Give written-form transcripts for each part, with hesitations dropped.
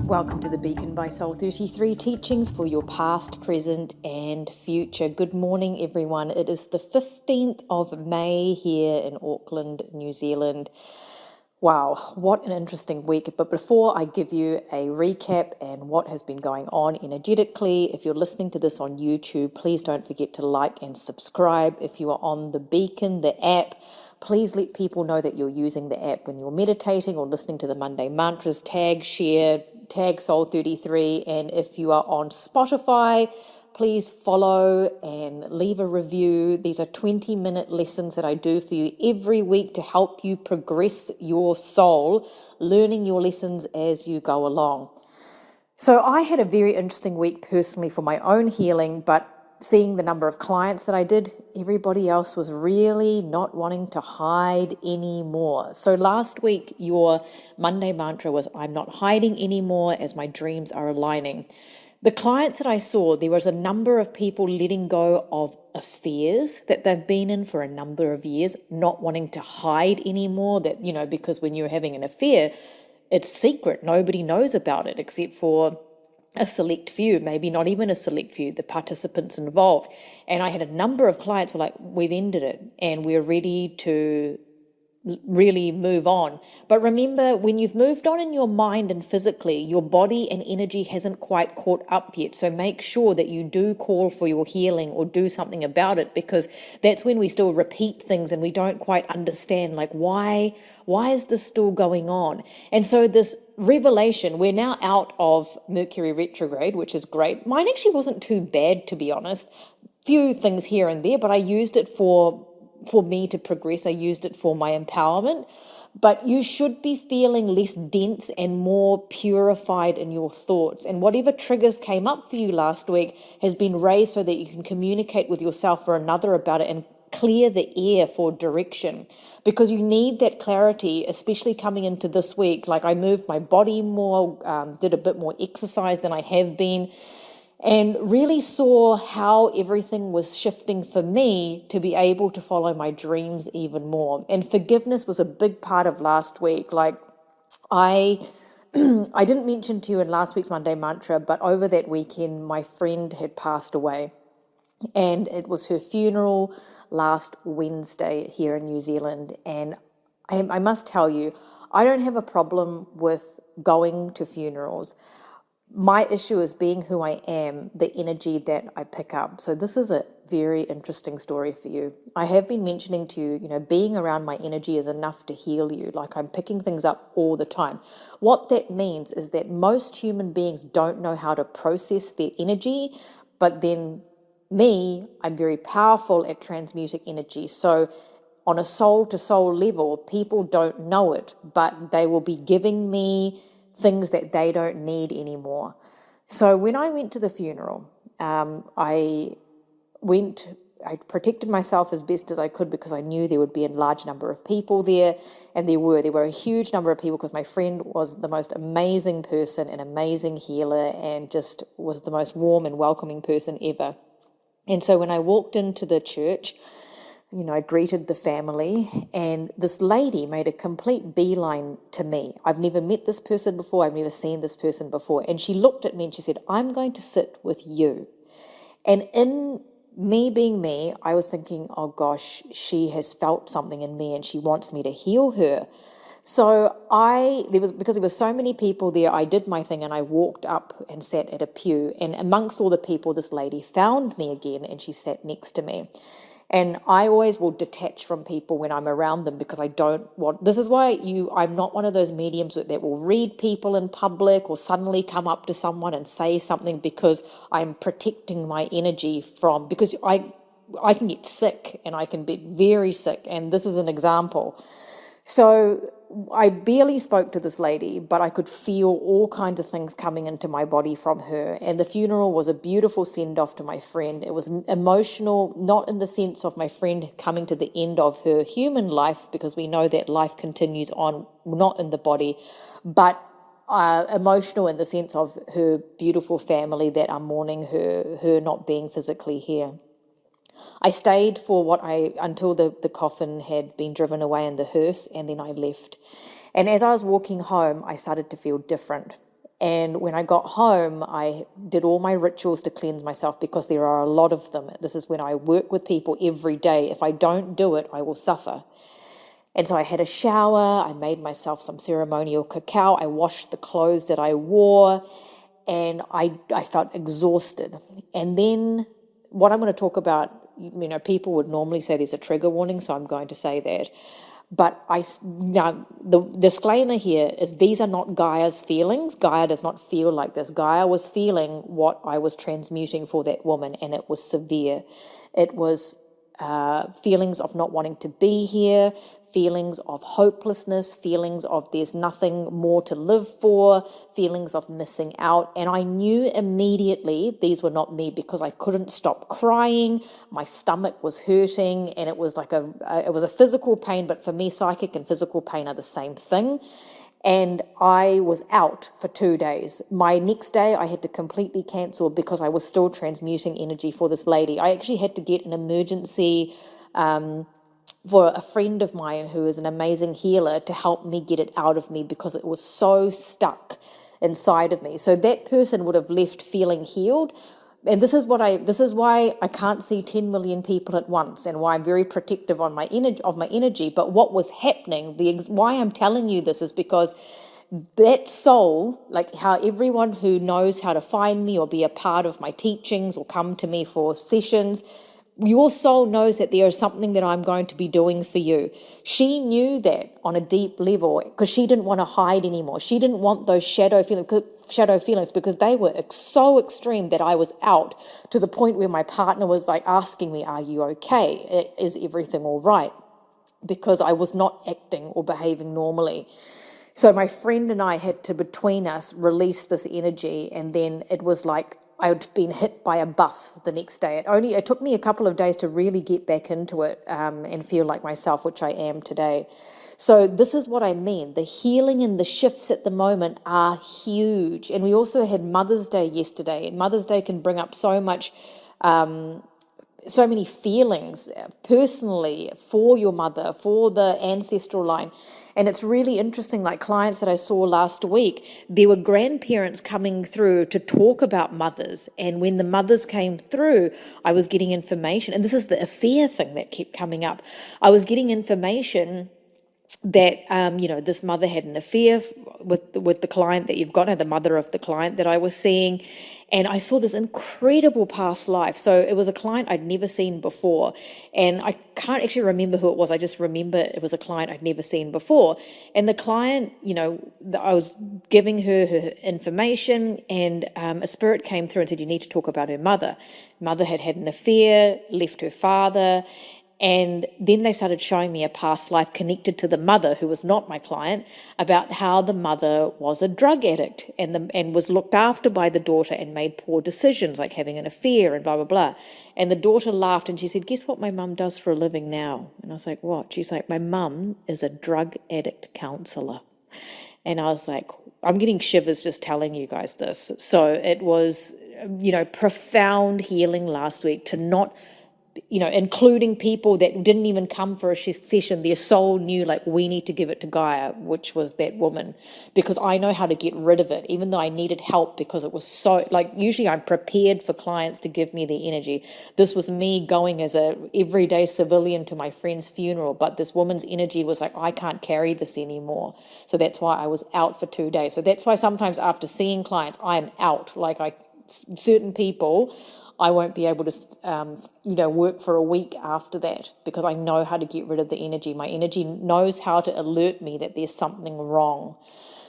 Welcome to the Beacon by Soul 33 teachings for your past, present and future. Good morning everyone. It is the 15th of May here in Auckland, New Zealand. Wow, what an interesting week. But before I give you a recap and what has been going on energetically, if you're listening to this on YouTube, please don't forget to like and subscribe. If you are on the Beacon, the app, please let people know that you're using the app when you're meditating or listening to the Monday mantras. Tag, share, tag Soul33. And if you are on Spotify, please follow and leave a review. These are 20-minute lessons that I do for you every week to help you progress your soul, learning your lessons as you go along. So I had a very interesting week personally for my own healing, but seeing the number of clients that I did, everybody else was really not wanting to hide anymore. So last week, your Monday mantra was, I'm not hiding anymore as my dreams are aligning. The clients that I saw, there was a number of people letting go of affairs that they've been in for a number of years, not wanting to hide anymore, that, because when you're having an affair, it's secret. Nobody knows about it except for a select few, maybe not even a select few, the participants involved. And I had a number of clients who were like, we've ended it and we're ready to really move on. But remember, when you've moved on in your mind and physically, your body and energy hasn't quite caught up yet. So make sure that you do call for your healing or do something about it, because that's when we still repeat things and we don't quite understand, like, why is this still going on? And so this revelation, we're now out of Mercury retrograde, which is great. Mine actually wasn't too bad, to be honest. Few things here and there, but I used it for me to progress. I used it for my empowerment. But you should be feeling less dense and more purified in your thoughts. And whatever triggers came up for you last week has been raised so that you can communicate with yourself or another about it and clear the air for direction, because you need that clarity, especially coming into this week. Like, I moved my body more, did a bit more exercise than I have been, and really saw how everything was shifting for me to be able to follow my dreams even more. And forgiveness was a big part of last week. Like, I didn't mention to you in last week's Monday mantra, but over that weekend, my friend had passed away. And it was her funeral last Wednesday here in New Zealand. And I must tell you, I don't have a problem with going to funerals. My issue is being who I am, the energy that I pick up. So this is a very interesting story for you. I have been mentioning to you, being around my energy is enough to heal you. Like, I'm picking things up all the time. What that means is that most human beings don't know how to process their energy, but then I'm very powerful at transmuting energy. So on a soul to soul level, people don't know it, but they will be giving me things that they don't need anymore. So when I went to the funeral, I protected myself as best as I could, because I knew there would be a large number of people there, and there were a huge number of people, because my friend was the most amazing person, an amazing healer, and just was the most warm and welcoming person ever. And so when I walked into the church, I greeted the family, and this lady made a complete beeline to me. I've never met this person before. I've never seen this person before. And she looked at me and she said, I'm going to sit with you. And in me being me, I was thinking, oh gosh, she has felt something in me and she wants me to heal her. So because there were so many people there, I did my thing and I walked up and sat at a pew. And amongst all the people, this lady found me again and she sat next to me. And I always will detach from people when I'm around them, because I don't want, this is why I'm not one of those mediums that will read people in public or suddenly come up to someone and say something, because I'm protecting my energy because I can get sick, and I can be very sick. And this is an example. So I barely spoke to this lady, but I could feel all kinds of things coming into my body from her. And the funeral was a beautiful send-off to my friend. It was emotional, not in the sense of my friend coming to the end of her human life, because we know that life continues on, not in the body, but emotional in the sense of her beautiful family that are mourning her not being physically here. I stayed until the coffin had been driven away in the hearse, and then I left. And as I was walking home, I started to feel different. And when I got home, I did all my rituals to cleanse myself because there are a lot of them. This is when I work with people every day. If I don't do it, I will suffer. And so I had a shower, I made myself some ceremonial cacao, I washed the clothes that I wore, and I felt exhausted. And then what I'm going to talk about, people would normally say there's a trigger warning, so I'm going to say that. But now the disclaimer here is these are not Gaia's feelings. Gaia does not feel like this. Gaia was feeling what I was transmuting for that woman, and it was severe. It was feelings of not wanting to be here, feelings of hopelessness, feelings of there's nothing more to live for, feelings of missing out. And I knew immediately these were not me because I couldn't stop crying. My stomach was hurting, and it was like it was a physical pain, but for me, psychic and physical pain are the same thing. And I was out for 2 days. My next day, I had to completely cancel because I was still transmuting energy for this lady. I actually had to get an emergency for a friend of mine who is an amazing healer to help me get it out of me because it was so stuck inside of me. So that person would have left feeling healed. And this is why I can't see 10 million people at once, and why I'm very protective on my energy. But what was happening, why I'm telling you this is because that soul, like how everyone who knows how to find me or be a part of my teachings or come to me for sessions, your soul knows that there is something that I'm going to be doing for you. She knew that on a deep level because she didn't want to hide anymore. She didn't want those shadow feelings because they were so extreme that I was out to the point where my partner was like asking me, "Are you okay? Is everything all right?" Because I was not acting or behaving normally. So my friend and I had to, between us, release this energy, and then it was like I'd been hit by a bus the next day. It took me a couple of days to really get back into it and feel like myself, which I am today. So this is what I mean. The healing and the shifts at the moment are huge. And we also had Mother's Day yesterday, and Mother's Day can bring up so many feelings personally for your mother, for the ancestral line. And it's really interesting, like clients that I saw last week, there were grandparents coming through to talk about mothers. And when the mothers came through, I was getting information. And this is the affair thing that kept coming up. I was getting information that, this mother had an affair with the client that you've got, the mother of the client that I was seeing. And I saw this incredible past life. So it was a client I'd never seen before. And I can't actually remember who it was. I just remember it was a client I'd never seen before. And the client, I was giving her information, and a spirit came through and said, "You need to talk about her mother." Mother had an affair, left her father. And then they started showing me a past life connected to the mother, who was not my client, about how the mother was a drug addict and was looked after by the daughter and made poor decisions, like having an affair and blah, blah, blah. And the daughter laughed and she said, "Guess what my mum does for a living now?" And I was like, "What?" She's like, "My mum is a drug addict counsellor." And I was like, I'm getting shivers just telling you guys this. So it was, profound healing last week to not, including people that didn't even come for a session. Their soul knew, like, we need to give it to Gaia, which was that woman, because I know how to get rid of it, even though I needed help because it was so, like, usually I'm prepared for clients to give me the energy. This was me going as a everyday civilian to my friend's funeral, but this woman's energy was like, I can't carry this anymore. So that's why I was out for 2 days. So that's why sometimes after seeing clients, I'm out. Like, certain people, I won't be able to, work for a week after that because I know how to get rid of the energy. My energy knows how to alert me that there's something wrong.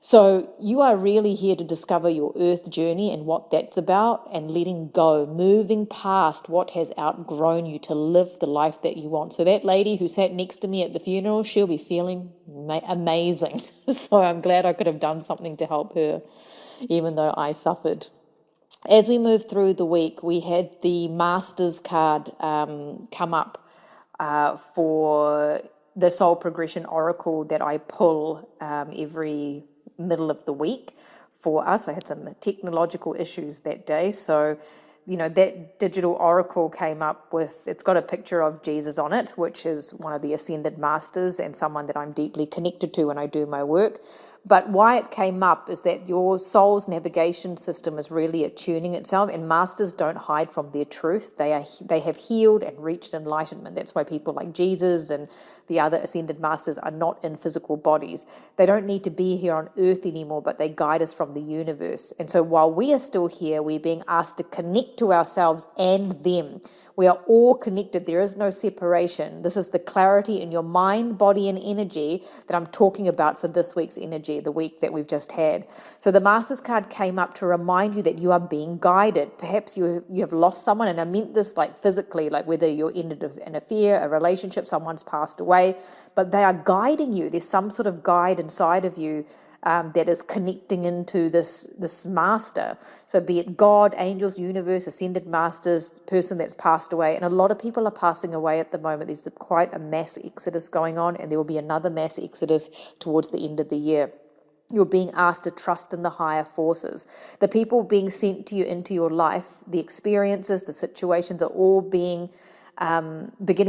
So you are really here to discover your earth journey and what that's about, and letting go, moving past what has outgrown you to live the life that you want. So that lady who sat next to me at the funeral, she'll be feeling amazing. So I'm glad I could have done something to help her, even though I suffered. As we moved through the week, we had the Masters card come up for the Soul Progression Oracle that I pull every middle of the week for us. I had some technological issues that day, so that digital oracle came up with, it's got a picture of Jesus on it, which is one of the Ascended Masters and someone that I'm deeply connected to when I do my work. But why it came up is that your soul's navigation system is really attuning itself, and masters don't hide from their truth. They have healed and reached enlightenment. That's why people like Jesus and the other ascended masters are not in physical bodies. They don't need to be here on earth anymore, but they guide us from the universe. And so while we are still here, we're being asked to connect to ourselves and them. We are all connected. There is no separation. This is the clarity in your mind, body, and energy that I'm talking about for this week's energy, the week that we've just had. So the Masters card came up to remind you that you are being guided. Perhaps you have lost someone, and I meant this like physically, like whether you're ended an affair, a relationship, someone's passed away, but they are guiding you. There's some sort of guide inside of you that is connecting into this master. So be it God, angels, universe, ascended masters, person that's passed away. And a lot of people are passing away at the moment. There's quite a mass exodus going on, and there will be another mass exodus towards the end of the year. You're being asked to trust in the higher forces. The people being sent to you into your life, the experiences, the situations are all beginning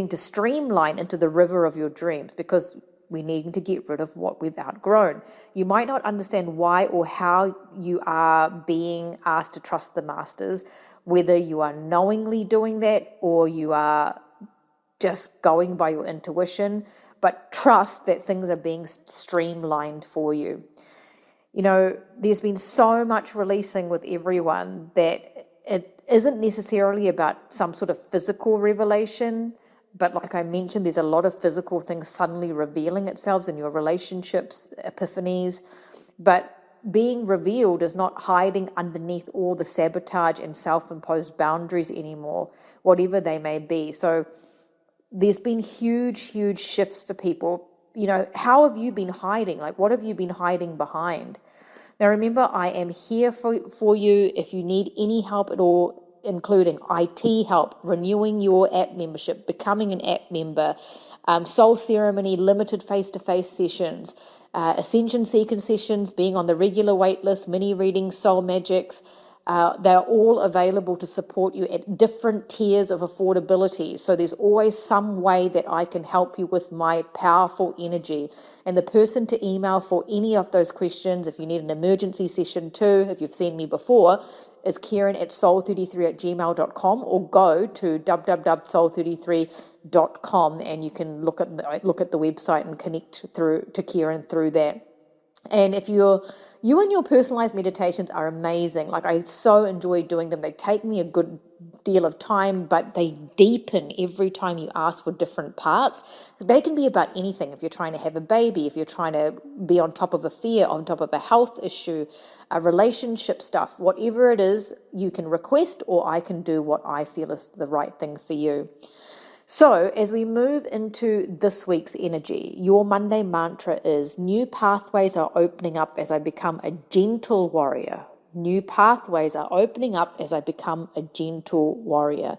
to streamline into the river of your dreams, because we need to get rid of what we've outgrown. You might not understand why or how you are being asked to trust the masters, whether you are knowingly doing that or you are just going by your intuition, but trust that things are being streamlined for you. You know, there's been so much releasing with everyone that it isn't necessarily about some sort of physical revelation. But like I mentioned, there's a lot of physical things suddenly revealing itself in your relationships, epiphanies. But being revealed is not hiding underneath all the sabotage and self-imposed boundaries anymore, whatever they may be. So there's been huge shifts for people. You know, how have you been hiding? Like, what have you been hiding behind? Now, remember, I am here for you if you need any help at all, including IT help, renewing your app membership, becoming an app member, soul ceremony, limited face-to-face sessions, ascension seeker sessions, being on the regular wait list, mini readings, soul magics. They're all available to support you at different tiers of affordability. So there's always some way that I can help you with my powerful energy. And the person to email for any of those questions, if you need an emergency session too, if you've seen me before, is Kieran@soul33@gmail.com, or go to www.soul33.com and you can look at the website and connect through to Kieran through that. And if you and your personalized meditations are amazing. Like, I so enjoy doing them. They take me a good deal of time, but they deepen every time you ask for different parts. They can be about anything. If you're trying to have a baby, if you're trying to be on top of a fear, on top of a health issue, a relationship stuff, whatever it is, you can request, or I can do what I feel is the right thing for you. So as we move into this week's energy, your Monday mantra is: new pathways are opening up as I become a gentle warrior. New pathways are opening up as I become a gentle warrior.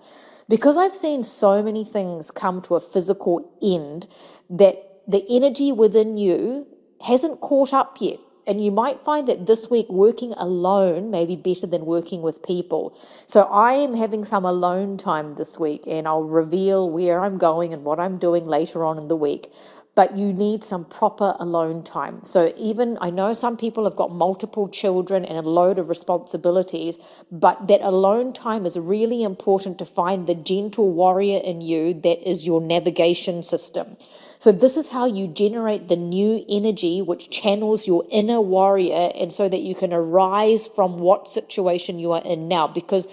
Because I've seen so many things come to a physical end, that the energy within you hasn't caught up yet. And you might find that this week working alone may be better than working with people. So I am having some alone time this week, and I'll reveal where I'm going and what I'm doing later on in the week. But you need some proper alone time. So even, I know some people have got multiple children and a load of responsibilities, but that alone time is really important to find the gentle warrior in you that is your navigation system. So this is how you generate the new energy which channels your inner warrior, and so that you can arise from what situation you are in now, because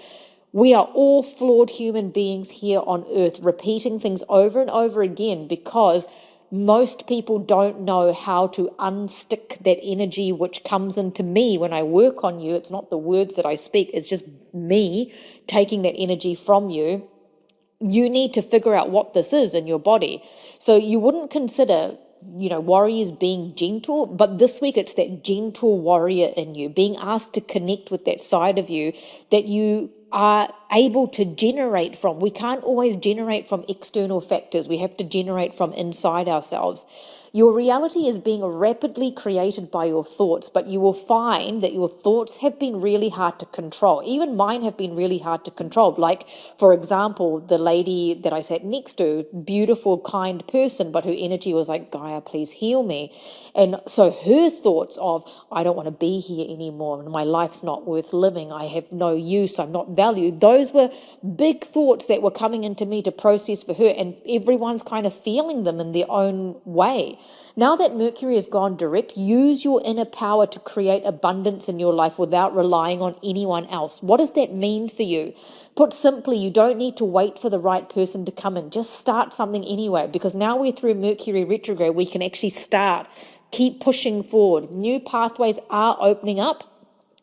we are all flawed human beings here on earth, repeating things over and over again because most people don't know how to unstick that energy which comes into me when I work on you. It's not the words that I speak, it's just me taking that energy from you. You need to figure out what this is in your body. So you wouldn't consider, warriors being gentle, but this week it's that gentle warrior in you, being asked to connect with that side of you that you are able to generate from. We can't always generate from external factors. We have to generate from inside ourselves. Your reality is being rapidly created by your thoughts, but you will find that your thoughts have been really hard to control. Even mine have been really hard to control. Like, for example, the lady that I sat next to, beautiful, kind person, but her energy was like, Gaia, please heal me. And so her thoughts of, I don't want to be here anymore, my life's not worth living, I have no use, I'm not valued. Those were big thoughts that were coming into me to process for her, and everyone's kind of feeling them in their own way. Now that Mercury has gone direct, use your inner power to create abundance in your life without relying on anyone else. What does that mean for you? Put simply, you don't need to wait for the right person to come in. Just start something anyway, because now we're through Mercury retrograde, we can actually start. Keep pushing forward. New pathways are opening up.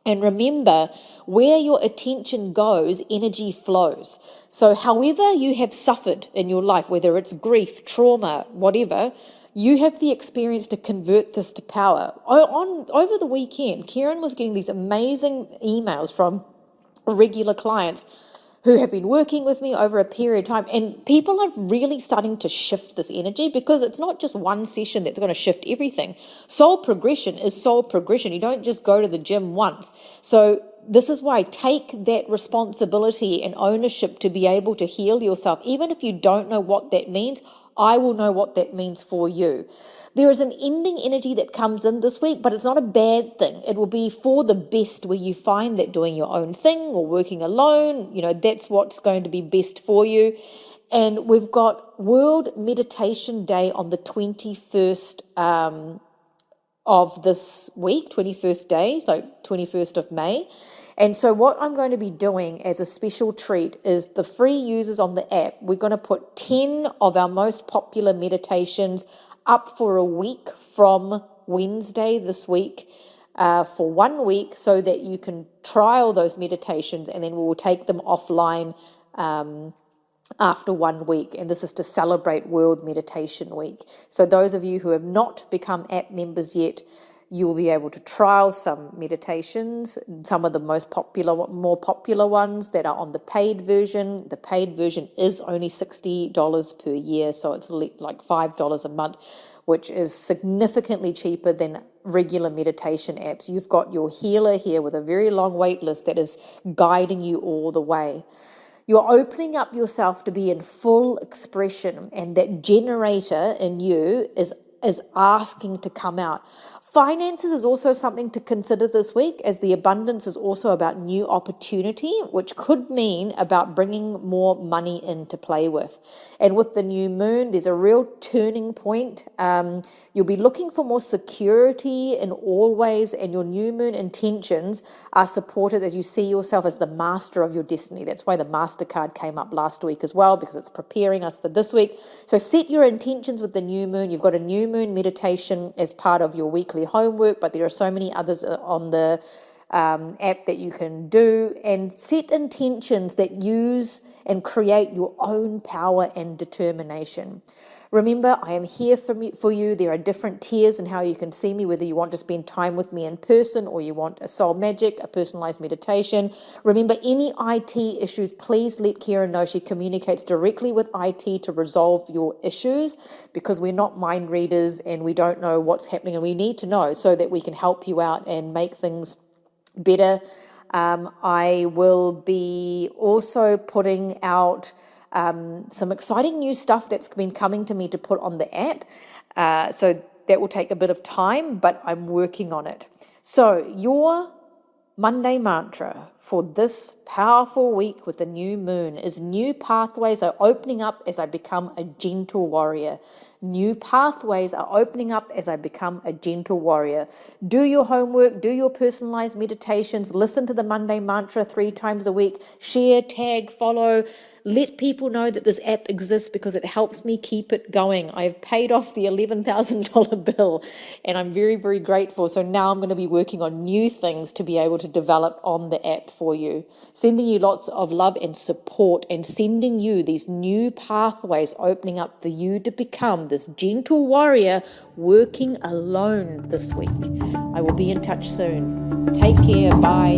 And remember, where your attention goes, energy flows. So however you have suffered in your life, whether it's grief, trauma, whatever, you have the experience to convert this to power. Over the weekend, Kieran was getting these amazing emails from regular clients who have been working with me over a period of time, and people are really starting to shift this energy, because it's not just one session that's going to shift everything. Soul progression is soul progression. You don't just go to the gym once. So this is why take that responsibility and ownership to be able to heal yourself. Even if you don't know what that means, I will know what that means for you. There is an ending energy that comes in this week, but it's not a bad thing. It will be for the best, where you find that doing your own thing or working alone, that's what's going to be best for you. And we've got World Meditation Day on the 21st of this week, 21st day, so 21st of May. And so what I'm going to be doing as a special treat is the free users on the app, we're going to put 10 of our most popular meditations up for a week from Wednesday this week, for 1 week, so that you can trial those meditations, and then we'll take them offline after 1 week. And this is to celebrate World Meditation Week. So those of you who have not become app members yet, you will be able to trial some meditations, some of the more popular ones that are on the paid version. The paid version is only $60 per year, so it's like $5 a month, which is significantly cheaper than regular meditation apps. You've got your healer here with a very long wait list that is guiding you all the way. You're opening up yourself to be in full expression, and that generator in you is asking to come out. Finances is also something to consider this week, as the abundance is also about new opportunity, which could mean about bringing more money in to play with. And with the new moon, there's a real turning point. You'll be looking for more security in all ways, and your new moon intentions are supported as you see yourself as the master of your destiny. That's why the Master card came up last week as well, because it's preparing us for this week. So set your intentions with the new moon. You've got a new moon meditation as part of your weekly homework, but there are so many others on the app that you can do, and set intentions that use and create your own power and determination. Remember, I am here for you. There are different tiers in how you can see me, whether you want to spend time with me in person or you want a soul magic, a personalized meditation. Remember, any IT issues, please let Kira know. She communicates directly with IT to resolve your issues, because we're not mind readers and we don't know what's happening, and we need to know so that we can help you out and make things better. I will be also putting out some exciting new stuff that's been coming to me to put on the app. So that will take a bit of time, but I'm working on it. So your Monday mantra for this powerful week with the new moon is: new pathways are opening up as I become a gentle warrior. New pathways are opening up as I become a gentle warrior. Do your homework, do your personalized meditations, listen to the Monday mantra 3 times a week, share, tag, follow. Let people know that this app exists, because it helps me keep it going. I've paid off the $11,000 bill, and I'm very, very grateful. So now I'm going to be working on new things to be able to develop on the app for you. Sending you lots of love and support, and sending you these new pathways opening up for you to become this gentle warrior working alone this week. I will be in touch soon. Take care. Bye.